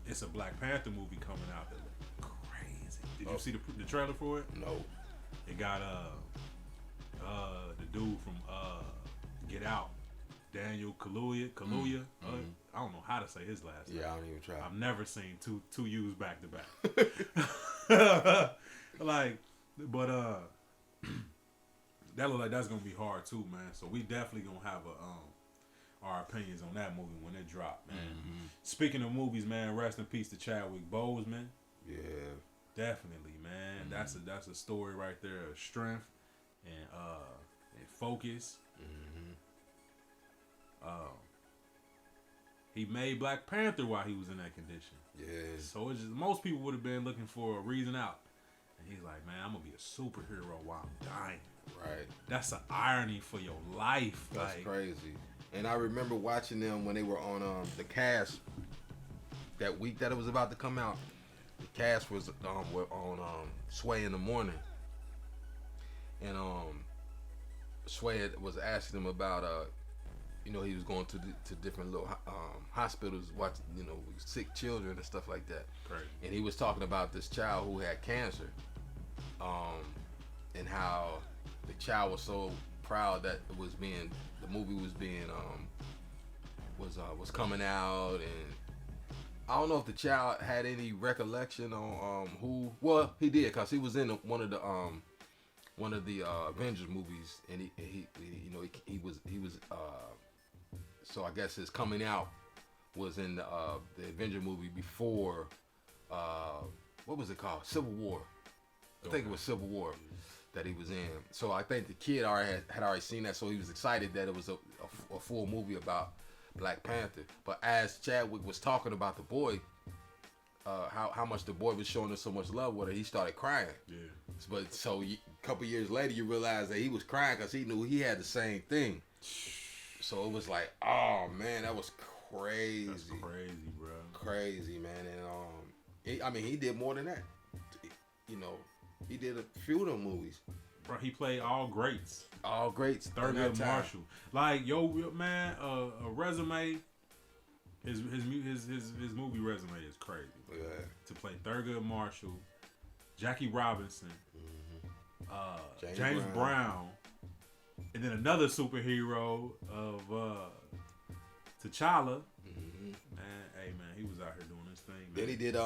it's a Black Panther movie coming out that look crazy. Did you see the trailer for it? No. It got the dude from Get Out, Daniel Kaluuya. I don't know how to say his last name. Yeah, I don't even try. I've never seen two U's back to back. Like, but that look like that's gonna be hard too, man. So we definitely gonna have our opinions on that movie when it drop, man. Mm-hmm. Speaking of movies, man, rest in peace to Chadwick Boseman. Yeah, definitely, man. Mm-hmm. That's a story right there of strength and focus. Mm-hmm. He made Black Panther while he was in that condition. Yeah. So it's just, most people would have been looking for a reason out, and he's like, man, I'm gonna be a superhero while I'm dying. Right. That's an irony for your life. That's like, crazy. And I remember watching them when they were on the cast that week that it was about to come out. The cast was were on Sway in the morning, and Sway was asking him about he was going to different little hospitals, watching sick children and stuff like that. Right. And he was talking about this child who had cancer, and how the child was so proud that the movie was being was coming out, and I don't know if the child had any recollection on who. Well, he did, because he was in one of the Avengers movies, and he was so I guess his coming out was in the Avenger movie before what was it called? Civil War. I think it was Civil War that he was in. So I think the kid had already seen that, so he was excited that it was a full movie about Black Panther. But as Chadwick was talking about the boy, how much the boy was showing us so much love with her, he started crying. Yeah. But so a couple years later, you realize that he was crying because he knew he had the same thing. So it was like, oh man, that was crazy. That's crazy, bro. Crazy, man. And he did more than that. He did a few of them movies. Bro, he played all greats. All greats. Thurgood Marshall. Like, yo, man, a resume. His movie resume is crazy. Bro. Yeah. To play Thurgood Marshall, Jackie Robinson, James Brown, and then another superhero of T'Challa. Mm-hmm. Man, hey man, he was out here doing this thing. Man. Then he did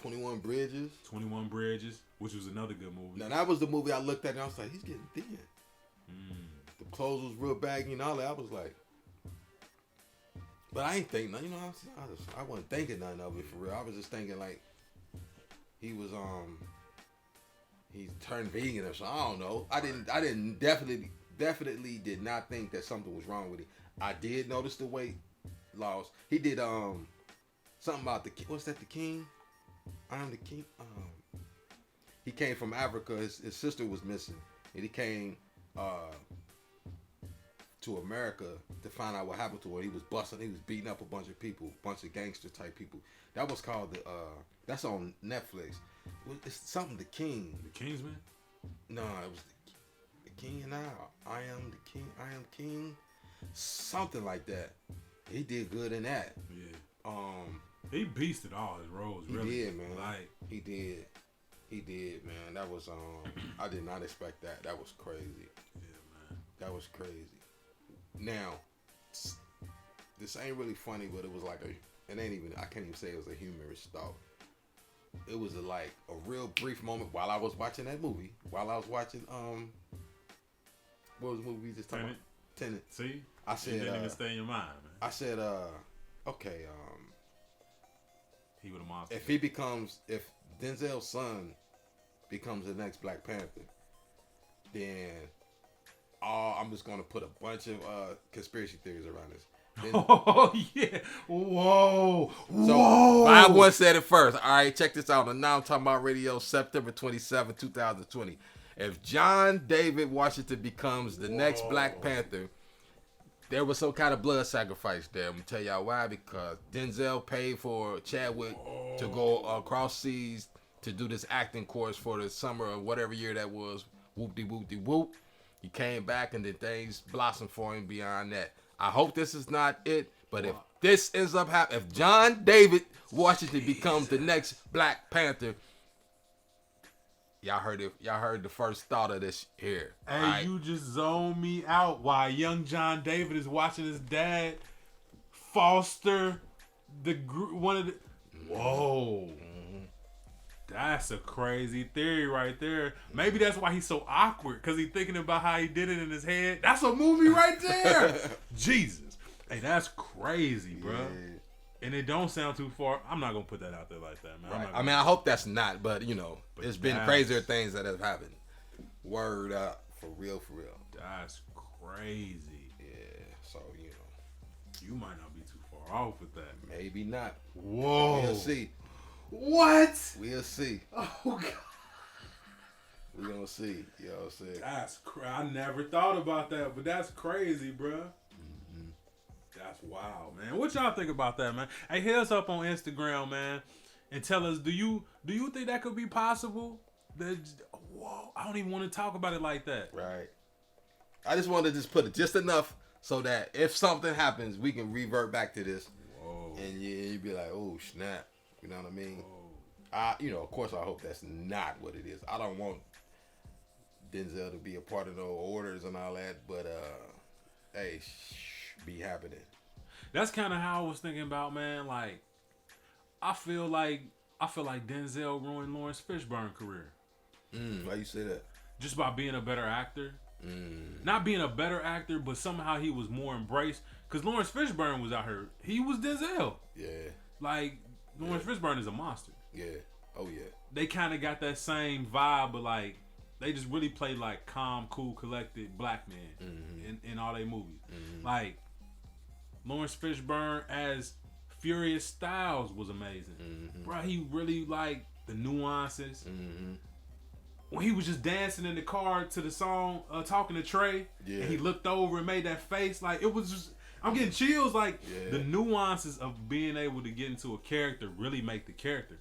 21 Bridges. 21 Bridges, which was another good movie. Now that was the movie I looked at and I was like, he's getting thin. The clothes was real baggy and all that. I was like, but I ain't think nothing. I wasn't thinking nothing of it for real. I was just thinking like he was he turned vegan or something. I don't know. I didn't definitely did not think that something was wrong with it. I did notice the weight loss. He did something about the king. I am the king. He came from Africa. His sister was missing, and he came to America to find out what happened to her. He was beating up a bunch of people, bunch of gangster type people. That was called that's on Netflix. It's something The King. The Kingsman? No, it was the King and I am the king. I am king. Something like that. He did good in that. Yeah. He beasted all his roles. He really. Did, man. Like he did, man. That was I did not expect that. That was crazy. Yeah, man. That was crazy. Now, this ain't really funny, but it was like I can't even say it was a humorous thought. It was a real brief moment while I was watching that movie. While I was watching what was the movie we just talked about? Tenet. See? I said it didn't even stay in your mind, man. I said okay, he would have monster. If Denzel's son becomes the next Black Panther, then I'm just gonna put a bunch of conspiracy theories around this. Oh yeah! Whoa! So Whoa! 5-1 said it first. All right, check this out on Nomtombout Radio, September 27, 2020. If John David Washington becomes the next Black Panther, there was some kind of blood sacrifice there. I'm gonna tell y'all why. Because Denzel paid for Chadwick to go across seas to do this acting course for the summer or whatever year that was. Whoop-de-whoop-de-whoop. He came back and then things blossomed for him beyond that. I hope this is not it, but this ends up happening, if John David Washington becomes the next Black Panther, y'all heard it. Y'all heard the first thought of this here. Hey, right? you just zoned me out while young John David is watching his dad foster one of the. Whoa. That's a crazy theory right there. Maybe that's why he's so awkward, because he's thinking about how he did it in his head. That's a movie right there. Jesus. Hey, that's crazy, bro. Yeah. And it don't sound too far. I'm not going to put that out there like that, man. Right. I mean, I hope that's not, but, you know, it's been crazier things that have happened. Word up. For real, for real. That's crazy. Yeah, so, you know. You might not be too far off with that. Maybe not. Whoa. We'll see. What? We'll see. Oh, God. We're going to see. You know what I'm saying? That's I never thought about that, but that's crazy, bro. Mm-hmm. That's wild, man. What y'all think about that, man? Hey, hit us up on Instagram, man, and tell us, do you think that could be possible? Whoa, I don't even want to talk about it like that. Right. I just wanted to just put it just enough so that if something happens, we can revert back to this. Whoa. And you'd be like, oh, snap. You know what I mean? Whoa. You know, of course, I hope that's not what it is. I don't want Denzel to be a part of the orders and all that, but hey, be happening. That's kind of how I was thinking about, man. Like, I feel like Denzel ruined Lawrence Fishburne's career. Why you say that? Just by being a better actor. Not being a better actor, but somehow he was more embraced. Because Lawrence Fishburne was out here. He was Denzel. Yeah. Like, Lawrence Fishburne is a monster. Yeah. Oh, yeah. They kind of got that same vibe, but like, they just really played like calm, cool, collected black men in all their movies. Like, Lawrence Fishburne as Furious Styles was amazing. Bro, he really like the nuances. When he was just dancing in the car to the song, talking to Trey, and he looked over and made that face, like, it was just, I'm getting chills. Like, the nuances of being able to get into a character really make the character.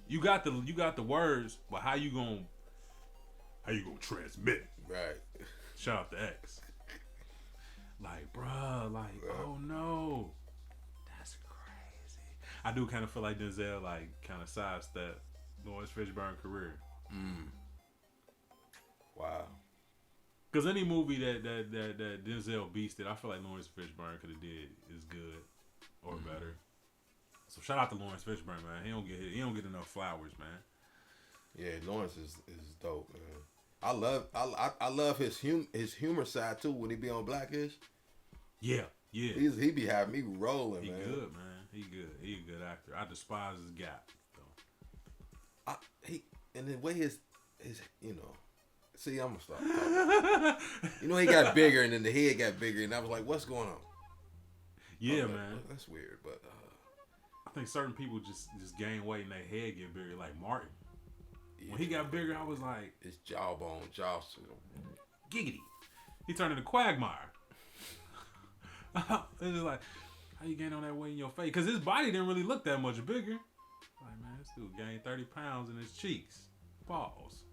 You got the words, but how you gonna transmit it? Right. Shout out to X. Like, bruh, like, oh no, that's crazy. I do kind of feel like Denzel, like, kind of sidestepped Lawrence Fishburne's career. Wow. Because any movie that Denzel beasted, I feel like Lawrence Fishburne could have did is good or better. So shout out to Lawrence Fishburne, man. He don't get enough flowers, man. Yeah, Lawrence is dope, man. I love his humor side too when he be on Blackish. Yeah. He be having me rolling, man. He good, man. He good. He a good actor. I despise his gap, though. And the way his you know. See, I'm gonna stop talking. You know, he got bigger, and then the head got bigger, and I was like, "What's going on?" Yeah, man. That's weird, but I think certain people just gain weight and their head get bigger, like Martin. When he got bigger, I was like, his jawbone, giggity. He turned into Quagmire. It's just like, how you gain on that weight in your face? Because his body didn't really look that much bigger. Like, man, this dude gained 30 pounds in his cheeks. Pause.